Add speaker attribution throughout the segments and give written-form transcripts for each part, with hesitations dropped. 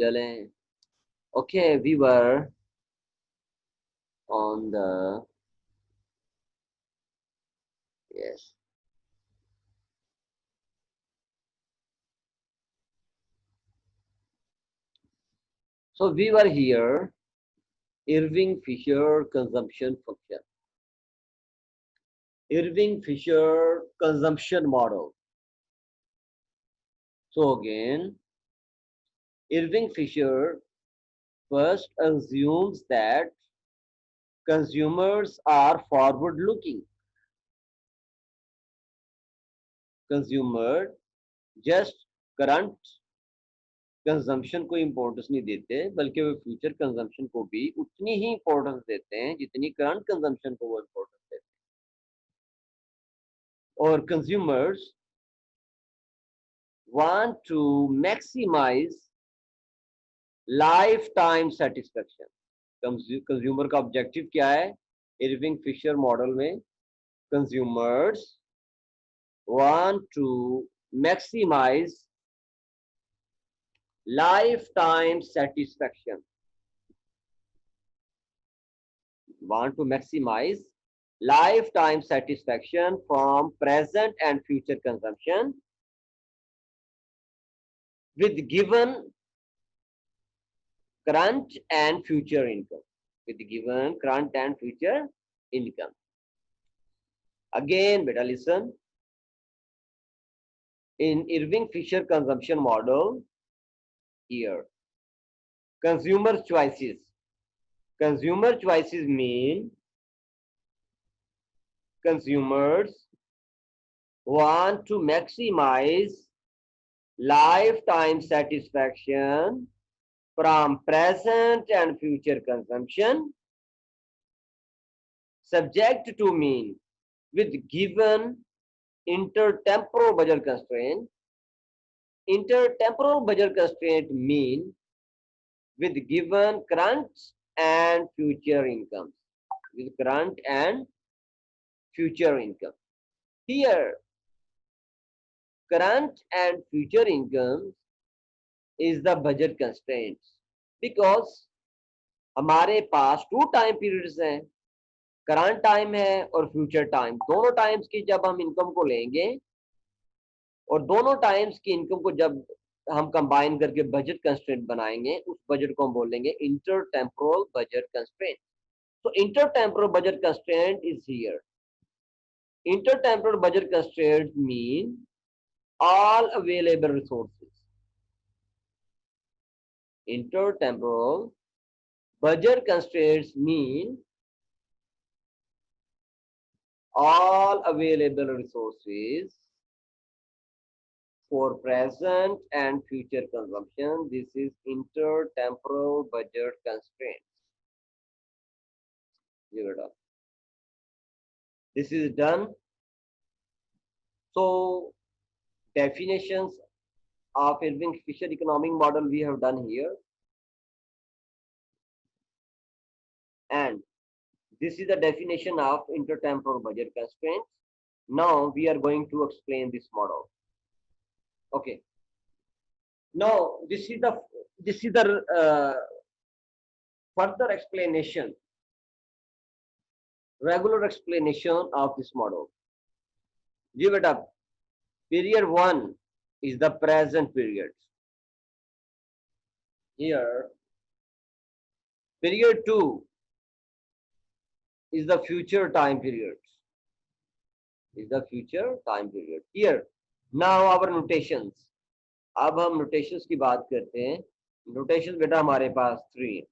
Speaker 1: चलें. Okay, we were on the, yes. So we were here, Irving Fisher consumption function. Irving Fisher consumption model. So again, Irving Fisher first assumes that consumers are forward looking. Consumer just current consumption को importance नहीं देते, बल्कि वो future consumption को भी उतनी ही importance देते हैं जितनी करंट कंजम्पशन को वो इम्पोर्टेंस देते हैं. और consumers want to maximise lifetime satisfaction. Consumer का ऑब्जेक्टिव क्या है इरविंग फिशर मॉडल में? Consumers want to maximise lifetime satisfaction. Want to maximize lifetime satisfaction from present and future consumption with given current and future income. With given current and future income. Again, beta listen. In Irving Fisher consumption model, here, consumer choices. Consumer choices mean consumers want to maximize lifetime satisfaction from present and future consumption, subject to mean with given intertemporal budget constraint. Intertemporal budget constraint mean with given current and future incomes. With current and future income. Here, current and future incomes is the budget constraints because हमारे पास to time periods हैं, current time है और future time. दोनों times की जब हम income को लेंगे और दोनों टाइम्स की इनकम को जब हम कंबाइन करके बजट कंस्ट्रेंट बनाएंगे, उस बजट को हम बोलेंगे इंटर टेम्पोरल बजट कंस्ट्रेंट. तो inter temporal budget constraint is here. Inter temporal budget constraint mean all available resources. Intertemporal budget constraints mean all available resources for present and future consumption. This is intertemporal budget constraints. Give it up. This is done. So definitions of Irving Fisher economic model we have done here, and this is the definition of intertemporal budget constraints. Now we are going to explain this model. Okay. Now this is the further explanation, regular explanation of this model. Give it up. Period 1 is the present period. Here, period 2 is the future time period. Is the future time period. Here, now our notations. अब हम notations की बात करते हैं. Notations बेटा हमारे पास 3,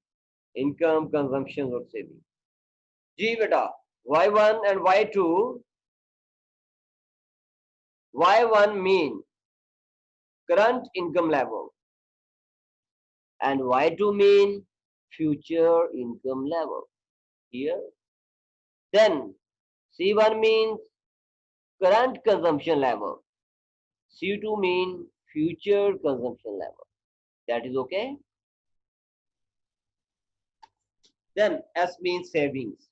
Speaker 1: income, consumption और saving. जी बेटा, Y1 and Y2. Y1 mean current income level and Y2 mean future income level. Here, then C1 means current consumption level. C2 mean future consumption level. That is okay. Then S means savings.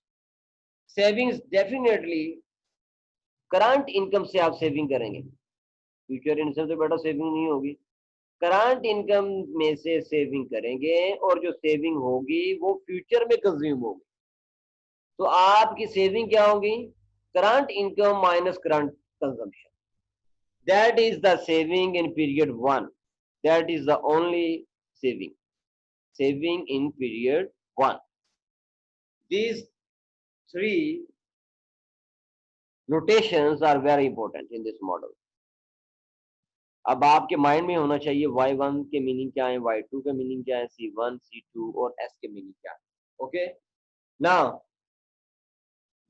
Speaker 1: Savings definitely current income से आप saving करेंगे. Future income से बेटा saving नहीं होगी. Current income में से saving करेंगे और जो सेविंग होगी वो फ्यूचर में कंज्यूम होगी। तो आपकी सेविंग क्या होगी? Current income minus current consumption, that is the saving in period 1, that is the only saving in period 1. These three notations are very important in this model. अब आपके माइंड में होना चाहिए y1 के मीनिंग क्या है, y2 के meaning क्या है, c1 c2 और s के मीनिंग क्या है. Okay, now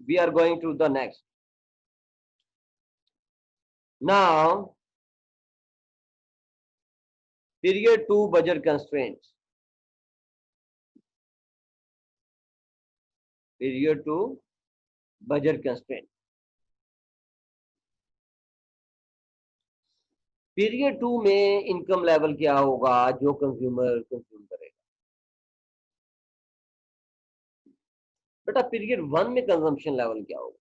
Speaker 1: we are going to the next. Now period 2 budget constraints. Period 2 budget constraint. Period 2 में इनकम लेवल क्या होगा जो कंज्यूमर कंज्यूम करेगा? बेटा पीरियड 1 में कंजम्पशन लेवल क्या होगा?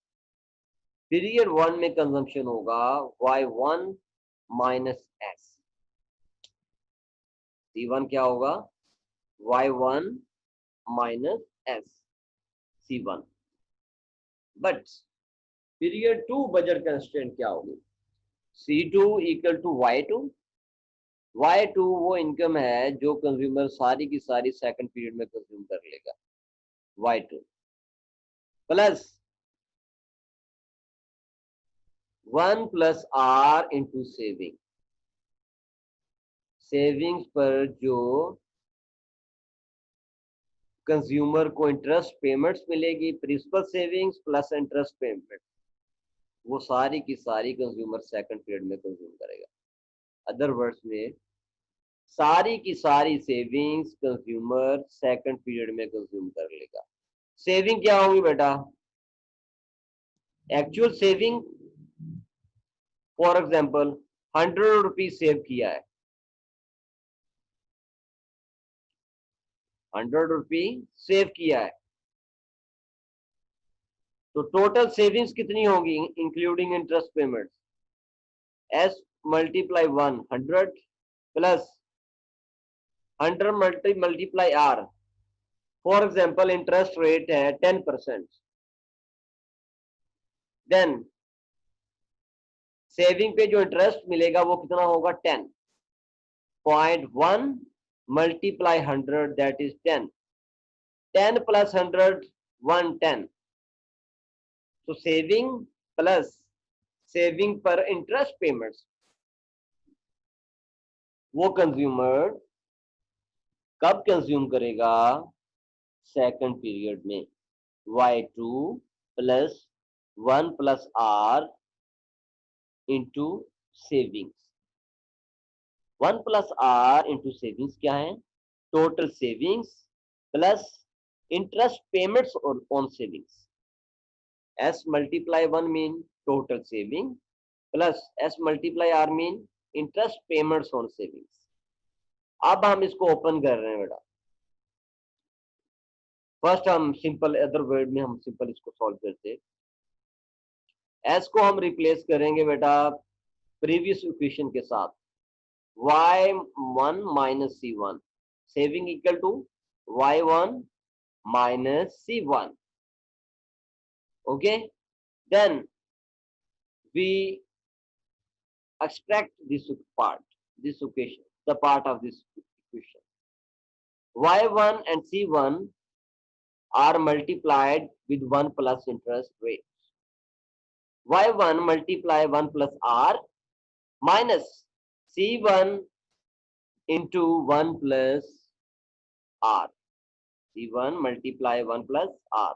Speaker 1: पीरियड 1 में कंजम्पशन होगा y1 माइनस s. c1 क्या होगा? y1 minus s c1. But period 2 budget constraint क्या होगी? c2 equal to y2. y2 वो इनकम है जो कंज्यूमर सारी की सारी सेकंड पीरियड में कंज्यूम कर लेगा, y2 plus 1 plus r into saving. Savings पर जो कंज्यूमर को इंटरेस्ट पेमेंट्स मिलेगी, principal savings plus interest payment, वो सारी की सारी कंज्यूमर सेकंड पीरियड में कंज्यूम करेगा. अदर वर्ड्स में सारी की सारी सेविंग्स कंज्यूमर सेकंड पीरियड में कंज्यूम कर लेगा. सेविंग क्या होगी बेटा? Actual saving, for example 100 rupees save किया है, 100 रुपीज सेव किया है, तो टोटल सेविंग्स कितनी होगी including interest payment? s multiply 100 plus 100 multiply r. For example interest rate है 10%, देन सेविंग पे जो इंटरेस्ट मिलेगा वो कितना होगा? 10.1 मल्टीप्लाई 100 दैट इज 10. 10 प्लस 100 110. तो सेविंग प्लस सेविंग पर इंटरेस्ट पेमेंट्स वो कंज्यूमर कब कंज्यूम करेगा? सेकंड पीरियड में. y2 plus 1 plus r into savings. 1 plus r into savings क्या है? Total savings plus interest payments on savings. s multiply 1 mean total saving plus s multiply r mean interest payments on savings. अब हम इसको open कर रहे हैं बेटा. First हम सिंपल अदर वर्ड में हम सिंपल इसको सॉल्व करते हैं. s को हम रिप्लेस करेंगे बेटा प्रीवियस इक्वेशन के साथ, y1 minus c1. Saving equal to y1 minus c1. okay, then we extract this part, this equation, the part of this equation. y1 and c1 are multiplied with 1 plus interest rate. y1 multiply 1 plus r minus c1 into 1 plus r. c1 multiply 1 plus r.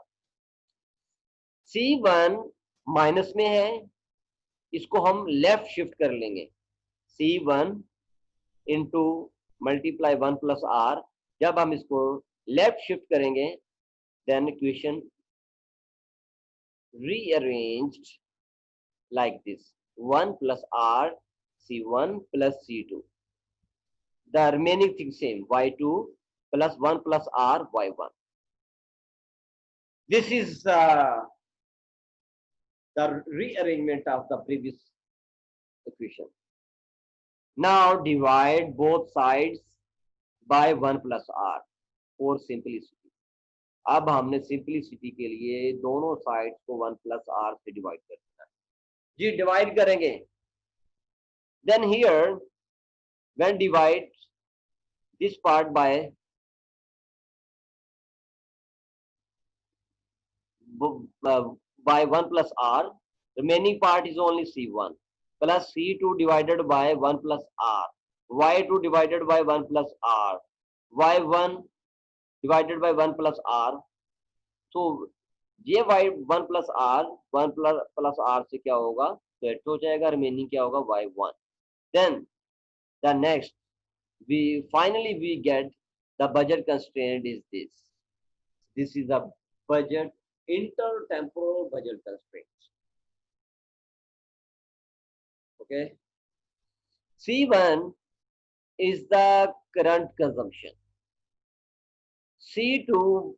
Speaker 1: c1 minus में है, इसको हम left shift कर लेंगे. c1 into multiply 1 plus are. जब हम इसको left shift करेंगे then equation rearranged like this, 1 plus r c1 plus c2. The remaining thing same, y2 plus 1 plus r y1. This is the rearrangement of the previous equation. Now divide both sides by 1 plus r for simplicity. अब हमने simplicity के लिए दोनों sides को 1 plus are से divide कर देना है जी, डिवाइड करेंगे. Then here when divide this part by 1 plus r, remaining part is only c1 plus c2 divided by 1 plus r, y2 divided by 1 plus r, y1 divided by 1 plus r. तो ये y 1 plus r 1 plus r से क्या होगा, तो eight हो जाएगा, remaining क्या होगा y1. Then the next we get the budget constraint is this. This is a budget intertemporal budget constraint. Okay, C1 is the current consumption. C2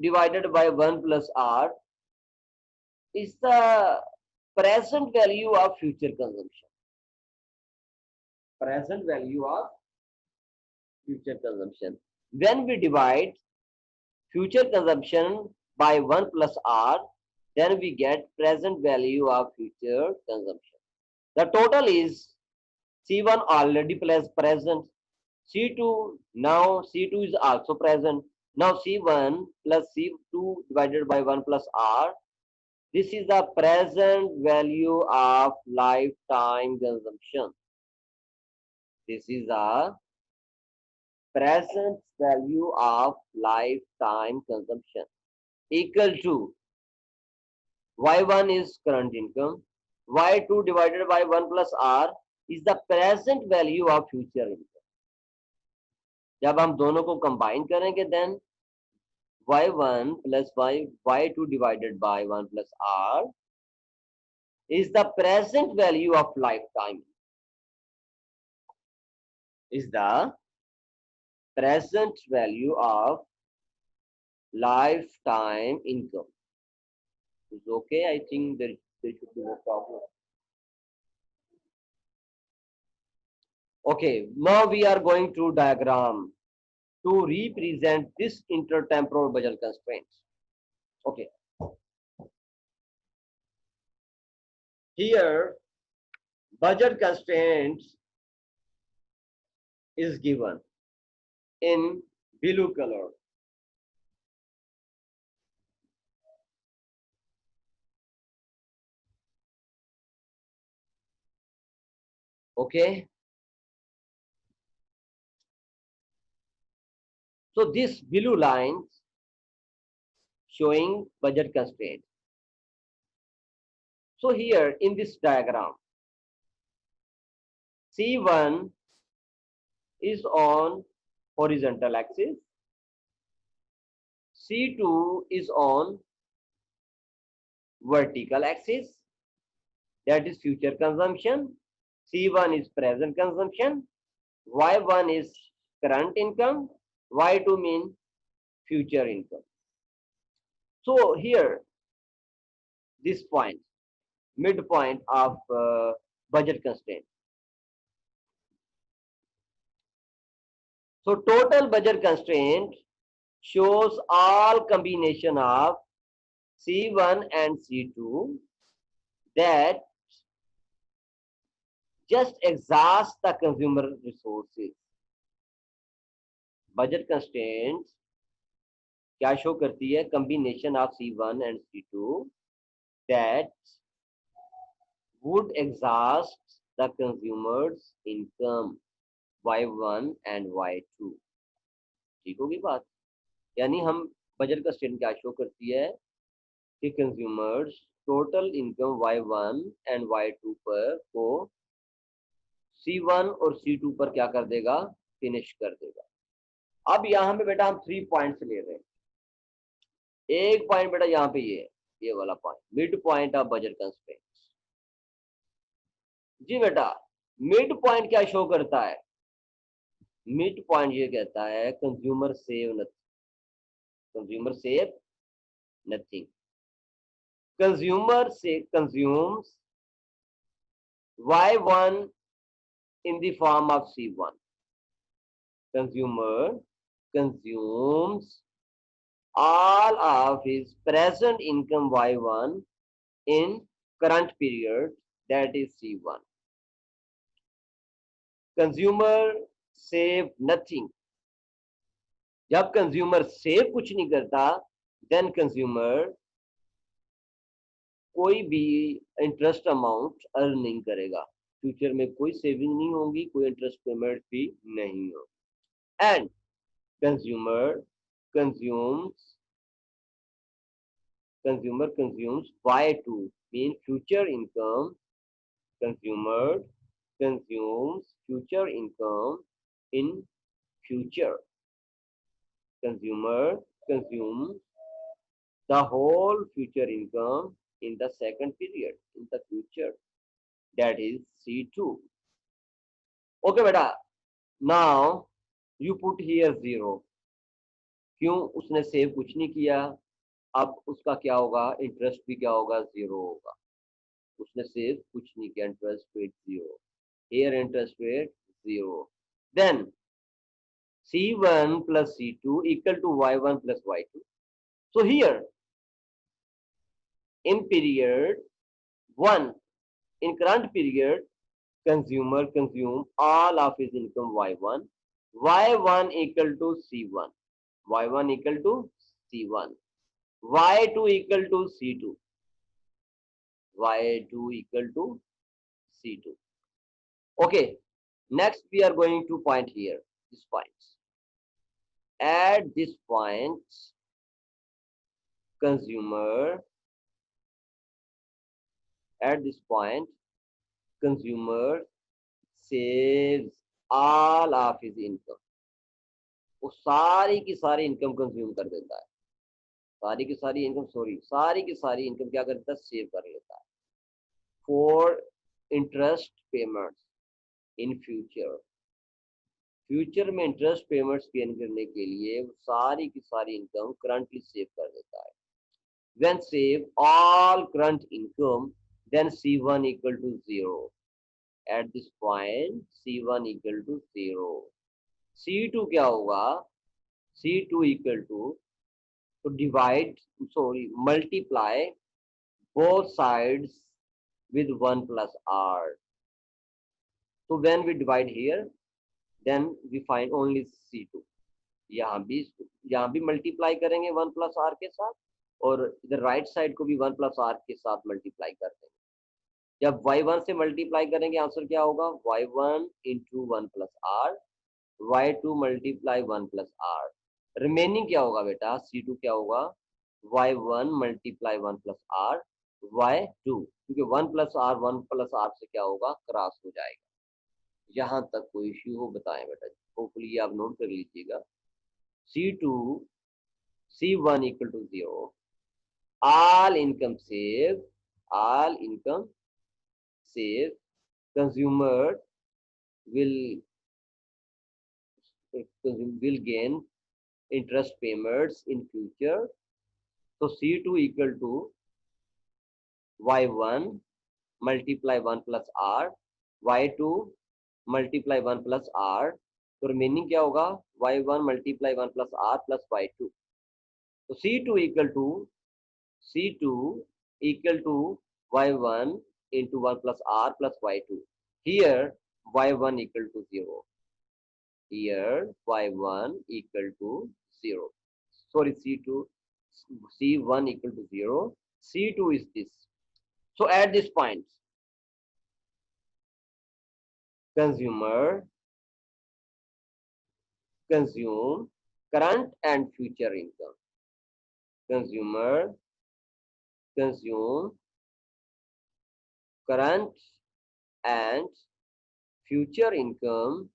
Speaker 1: divided by 1 plus R is the present value of future consumption. Present value of future consumption. When we divide future consumption by 1 plus R, then we get present value of future consumption. The total is C1 already present, C2 now C2 is also present. Now C1 plus C2 divided by 1 plus R. This is the present value of lifetime consumption. This is the present value of lifetime consumption equal to Y1 is current income, Y2 divided by 1 plus R is the present value of future income. जब हम दोनों को combine करेंगे then y1 plus y2 divided by 1 plus r is the present value of lifetime. Is the present value of lifetime income. Is okay? I think there should be no problem. Okay, now we are going to diagram to represent this intertemporal budget constraints. Okay. Here, budget constraints is given in blue color. Okay. So this blue lines showing budget constraint. So here in this diagram, C1 is on horizontal axis, C2 is on vertical axis, that is future consumption, C1 is present consumption, Y1 is current income, Y2 means future income. So here, this point, midpoint of budget constraint. So total budget constraint shows all combination of C1 and C2 that just exhaust the consumer resources. Budget constraints क्या show करती है, combination of C1 and C2 that would exhaust the consumer's income Y1 and Y2. ठीक होगी बात, यानी हम budget constraint क्या show करती है कि consumers total income Y1 and Y2 पर को C1 और C2 पर क्या कर देगा, फिनिश कर देगा. अब यहाँ पे बेटा हम 3 पॉइंट्स ले रहे हैं. एक पॉइंट बेटा यहाँ पे ये वाला point, mid point of budget constraints. जी बेटा, मिड पॉइंट क्या शो करता है, मिड पॉइंट ये कहता है consumer save nothing, consumer save nothing. Consumer से consumes Y1 in the form of C1. Consumer consumes all of his present income Y1 in current period, that is C1. Consumer save nothing. जब consumer save कुछ नहीं करता, then consumer कोई भी interest amount earn नहीं करेगा. Future में कोई सेविंग नहीं होगी, कोई इंटरेस्ट पेमेंट भी नहीं होगी. And consumer consumes Y2 mean future income. Consumer consumes future income in future. Consumer consumes the whole future income in the second period, in the future, that is C2. Okay beta, now you put here 0. क्यों? उसने save कुछ नहीं किया. अब उसका क्या होगा? Interest भी क्या होगा? 0 होगा. उसने सेव कुछ नहीं किया, interest rate 0. Here interest rate 0. Then C1 plus C2 equal to Y1 plus Y2. So here in period 1, in current period, consumer consume all of his income Y1. Y1 equal to C1. Y1 equal to C1. Y2 equal to C2. Y2 equal to C2. Okay, next we are going to point here, this point. At this point, consumer saves all of his income. वो सारी की सारी income consume कर देता है. सारी की सारी इनकम क्या करता है? सेव कर लेता है for interest payments in future. Future में इंटरेस्ट पेमेंट्स पेन करने के लिए वो सारी की सारी इनकम करंटली सेव कर देता है. When save all current income, then C1 equal to 0. At this point, C1 equal to 0. C2 क्या होगा? C2 equal to multiply both sides with 1 plus R. So when we divide here, then we find only C2. यहाँ भी multiply करेंगे 1 plus are के साथ, और इधर right side को भी 1 प्लस आर के साथ मल्टीप्लाई कर देंगे. जब y1 से मल्टीप्लाई करेंगे, आंसर क्या होगा? y1 into 1 plus r, y2 multiply 1 plus r. Remaining क्या होगा बेटा? C2 क्या होगा? y1 multiply 1 plus r y2, क्योंकि 1 प्लस आर से क्या होगा? क्रॉस हो जाएगा. यहाँ तक कोई इश्यू हो बताएं बेटा. होपफुली ये आप नोट कर लीजिएगा. C2 C1 equal to 0. All income save. Consumer will gain interest payments in future. So C2 equal to Y1 multiply 1 plus R, Y2 multiply 1 plus R. तो रिमेनिंग क्या होगा? y1 multiply 1 plus R plus y2. तो C2 equal to y1 into 1 plus R plus y2. Here y1 equal to 0. Here y1 equal to 0. Sorry, C1 equal to 0. C2 is this. So at this point, consume current and future income. Consumer consume current and future income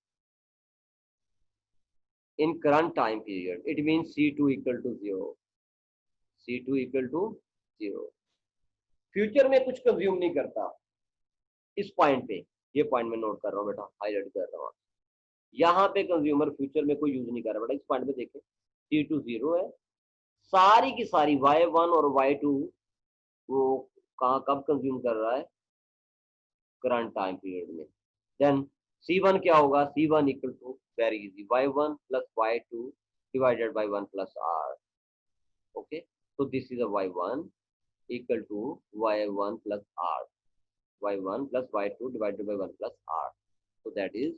Speaker 1: in current time period. It means C2 equal to 0. C2 equal to 0. Future में कुछ consume नहीं करता. इस point पे, ये point में note कर रहा हूँ बेटा, हाईलाइट कर रहा हूँ. यहाँ पे कंज्यूमर फ्यूचर में कोई यूज नहीं कर रहा बेटा. इस पॉइंट पे देखें, C2 0 है. सारी की सारी y1 और y2 वो कब कंज्यूम कर रहा है? करंट टाइम पीरियड में. देन C1 क्या होगा? C1 equal to very easy y1 plus y2 divided by 1 plus r. Okay, so this is a y1 equal to y1 plus r. Y1 plus y2 divided by 1 plus r. So that is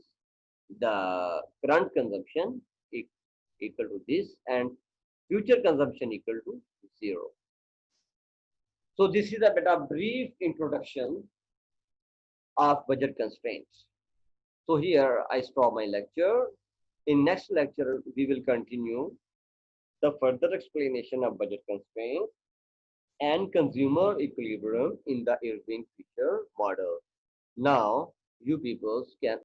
Speaker 1: the current consumption equal to this and future consumption equal to 0. So this is a bit of brief introduction of budget constraints. So here I stop my lecture. In next lecture, we will continue the further explanation of budget constraints and consumer equilibrium in the Irving Fisher model. Now, you people can